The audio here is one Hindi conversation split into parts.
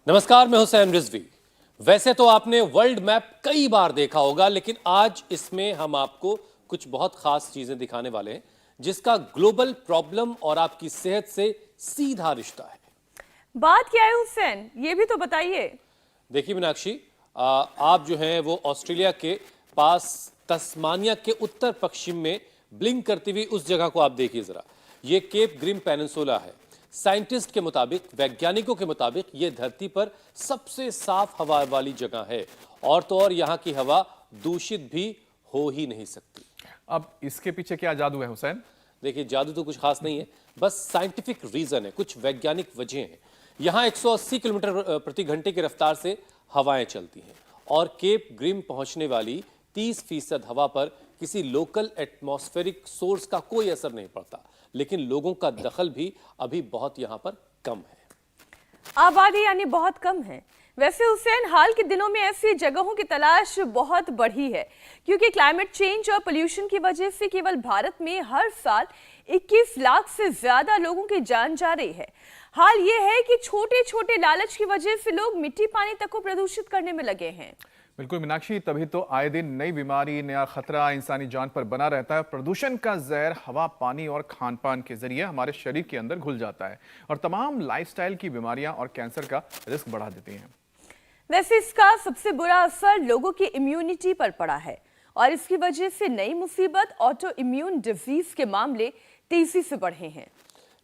नमस्कार, मैं हुसैन रिजवी। वैसे तो आपने वर्ल्ड मैप कई बार देखा होगा, लेकिन आज इसमें हम आपको कुछ बहुत खास चीजें दिखाने वाले हैं जिसका ग्लोबल प्रॉब्लम और आपकी सेहत से सीधा रिश्ता है। बात क्या है हुसैन, ये भी तो बताइए। देखिए मीनाक्षी, आप जो हैं वो ऑस्ट्रेलिया के पास तस्मानिया के उत्तर पश्चिम में ब्लिंक करती हुई उस जगह को आप देखिए जरा। ये केप ग्रिम पेनिनसुला है। साइंटिस्ट के मुताबिक, वैज्ञानिकों के मुताबिक, ये धरती पर सबसे साफ हवा वाली जगह है और तो और यहाँ की हवा दूषित भी हो ही नहीं सकती। अब इसके पीछे क्या जादू है हुसैन? देखिए, जादू तो कुछ खास नहीं है, बस साइंटिफिक रीजन है, कुछ वैज्ञानिक वजह हैं। यहाँ 180 किलोमीटर प्रति घंटे की रफ्तार से हवाएं चलती हैं और केप ग्रिम पहुंचने वाली 30% हवा पर किसी लोकल एटमॉस्फेरिक सोर्स का कोई असर नहीं पड़ता, लेकिन लोगों का दखल भी अभी बहुत यहाँ पर कम है। आबादी यानी बहुत कम है। वैसे हुसैन, हाल के दिनों में ऐसी जगहों की तलाश बहुत बढ़ी है, क्योंकि क्लाइमेट चेंज और पोल्यूशन की वजह से केवल भारत में हर साल 21 लाख से ज्यादा लोगों की जान जा रही है। हाल ये है कि छोटे छोटे लालच की वजह से लोग मिट्टी पानी तक को प्रदूषित करने में लगे हैं। बिल्कुल मीनाक्षी, तभी तो आए दिन नई बीमारी, नया खतरा इंसानी जान पर बना रहता है। प्रदूषण का जहर हवा, पानी और खान पान के जरिए हमारे शरीर के अंदर घुल जाता है और तमाम लाइफस्टाइल की बीमारियां और कैंसर का रिस्क बढ़ा देती हैं। वैसे इसका सबसे बुरा असर लोगों की इम्यूनिटी पर पड़ा है और इसकी वजह से नई मुसीबत ऑटो इम्यून डिजीज के मामले तेजी से बढ़े हैं।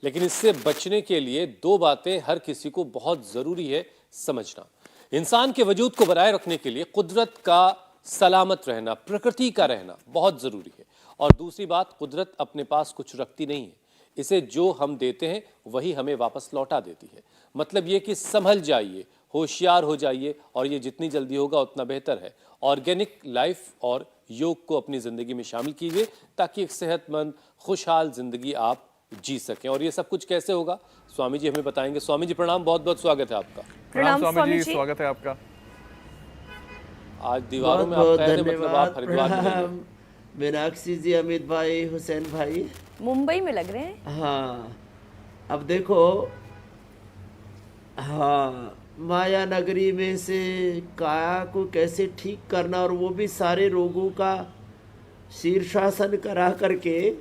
लेकिन इससे बचने के लिए दो बातें हर किसी को बहुत जरूरी है समझना। इंसान के वजूद को बनाए रखने के लिए कुदरत का सलामत रहना, प्रकृति का रहना बहुत जरूरी है। और दूसरी बात, कुदरत अपने पास कुछ रखती नहीं है, इसे जो हम देते हैं वही हमें वापस लौटा देती है। मतलब ये कि संभल जाइए, होशियार हो जाइए और ये जितनी जल्दी होगा उतना बेहतर है। ऑर्गेनिक लाइफ और योग को अपनी जिंदगी में शामिल कीजिए ताकि एक सेहतमंद, खुशहाल जिंदगी आप जी सकें। और ये सब कुछ कैसे होगा, स्वामी जी हमें बताएंगे। स्वामी जी प्रणाम, बहुत बहुत स्वागत है आपका। प्रणाम स्वामी जी, स्वागत है आपका। आज दीवारों में आप कह रहे, मतलब आप हरिद्वार में नहीं हैं। मीनाक्षी जी, अमित भाई, हुसैन भाई, मुंबई में लग रहे हैं। हाँ अब देखो, हाँ माया नगरी में से काया को कैसे ठीक करना और वो भी सारे रोगों का शीर्षासन करा करके,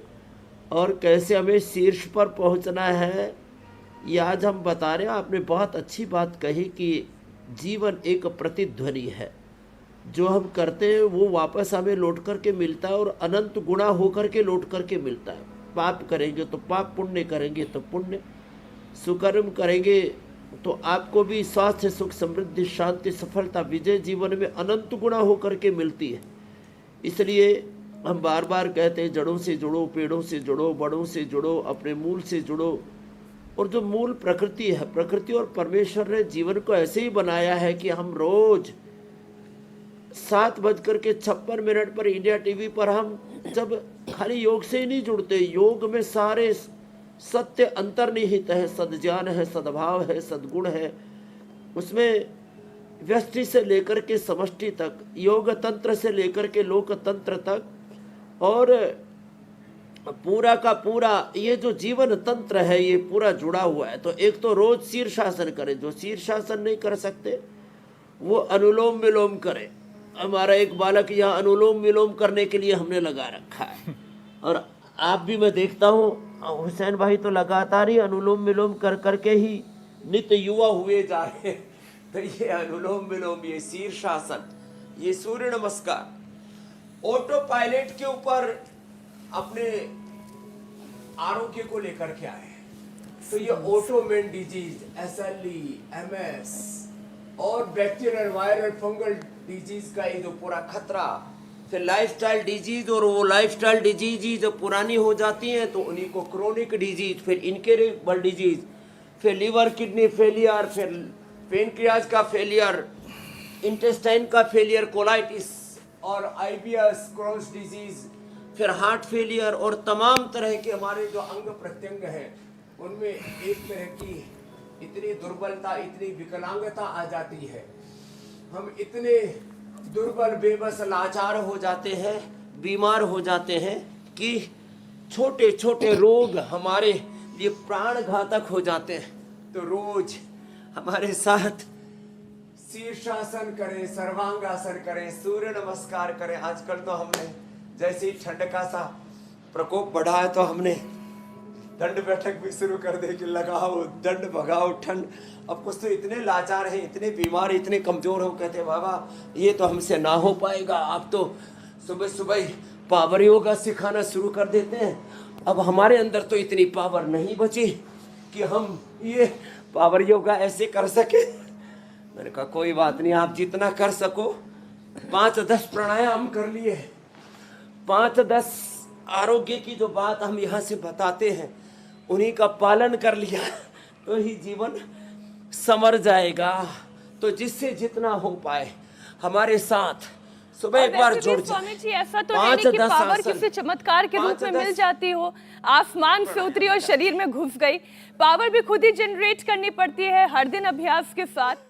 और कैसे हमें शीर्ष पर पहुंचना है, ये आज हम बता रहे हैं। आपने बहुत अच्छी बात कही कि जीवन एक प्रतिध्वनि है। जो हम करते हैं वो वापस हमें लौट करके मिलता है और अनंत गुणा होकर के लौट करके मिलता है। पाप करेंगे तो पाप, पुण्य करेंगे तो पुण्य, सुकर्म करेंगे तो आपको भी स्वास्थ्य, सुख, समृद्धि, शांति, सफलता, विजय जीवन में अनंत गुणा होकर के मिलती है। इसलिए हम बार बार कहते हैं, जड़ों से जुड़ो, पेड़ों से जुड़ो, बड़ों से जुड़ो, अपने मूल से जुड़ो। और जो मूल प्रकृति है, प्रकृति और परमेश्वर ने जीवन को ऐसे ही बनाया है कि हम रोज 7:56 पर इंडिया टीवी पर हम जब खाली योग से ही नहीं जुड़ते, योग में सारे सत्य अंतर्निहित है, सद्ज्ञान है, सद्भाव है, सद्गुण है। उसमें व्यष्टि से लेकर के समष्टि तक, योग तंत्र से लेकर के लोक तंत्र तक, और पूरा का पूरा ये जो जीवन तंत्र है ये पूरा जुड़ा हुआ है। तो एक तो रोज शीर्षासन करें, जो शीर्षासन नहीं कर सकते वो अनुलोम विलोम करें। हमारा एक बालक यहाँ अनुलोम विलोम करने के लिए हमने लगा रखा है, और आप भी, मैं देखता हूँ हुसैन भाई तो लगातार ही अनुलोम विलोम कर करके ही नित्य युवा हुए जा रहे हैं। तो ये अनुलोम विलोम, ये शीर्षासन, ये सूर्य नमस्कार ऑटो पायलट के ऊपर अपने आरोग्य को लेकर के आए। तो ये ऑटोमेन डिजीज, SLE, MS और बैक्टीरियल, वायरल, फंगल डिजीज का ये जो पूरा खतरा, फिर लाइफस्टाइल डिजीज, और वो लाइफस्टाइल डिजीज ही जब पुरानी हो जाती हैं तो उन्हीं को क्रोनिक डिजीज, फिर इनक्योरेबल डिजीज, फिर लीवर किडनी फेलियर, फिर पेनक्रियाज का फेलियर, इंटेस्टाइन का फेलियर, कोलाइटिस और IBS, क्रोन्स डिजीज, फिर हार्ट फेलियर, और तमाम तरह के हमारे जो अंग प्रत्यंग हैं उनमें एक तरह की इतनी दुर्बलता, इतनी विकलांगता आ जाती है। हम इतने दुर्बल, बेबस, लाचार हो जाते हैं, बीमार हो जाते हैं कि छोटे छोटे रोग हमारे लिए प्राण घातक हो जाते हैं। तो रोज हमारे साथ शीर्षासन करें, सर्वांगासन करें, सूर्य नमस्कार करें। आजकल तो हमने जैसे ही ठंड का सा प्रकोप बढ़ा है तो हमने दंड बैठक भी शुरू कर दे कि लगाओ दंड भगाओ ठंड। अब कुछ तो इतने लाचार हैं, इतने बीमार, इतने कमजोर हो, कहते बाबा ये तो हमसे ना हो पाएगा। आप तो सुबह सुबह पावर योगा सिखाना शुरू कर देते हैं। अब हमारे अंदर तो इतनी पावर नहीं बची कि हम ये पावर योगा ऐसे कर सके। मैंने कहा कोई बात नहीं, आप जितना कर सको 5-10 प्राणायाम कर लिए, 5-10 आरोग्य की जो बात हम यहाँ से बताते हैं उन्हीं का पालन कर लिया तो ही जीवन संवर जाएगा। तो जिससे जितना हो पाए हमारे साथ सुबह एक बार जुड़ स्वामी जी, जाए। ऐसा तो है नहीं कि पावर किसी चमत्कार के रूप में मिल जाती हो, आसमान से उतरी और शरीर में घुस गई। पावर भी खुद ही जनरेट करनी पड़ती है हर दिन अभ्यास के साथ।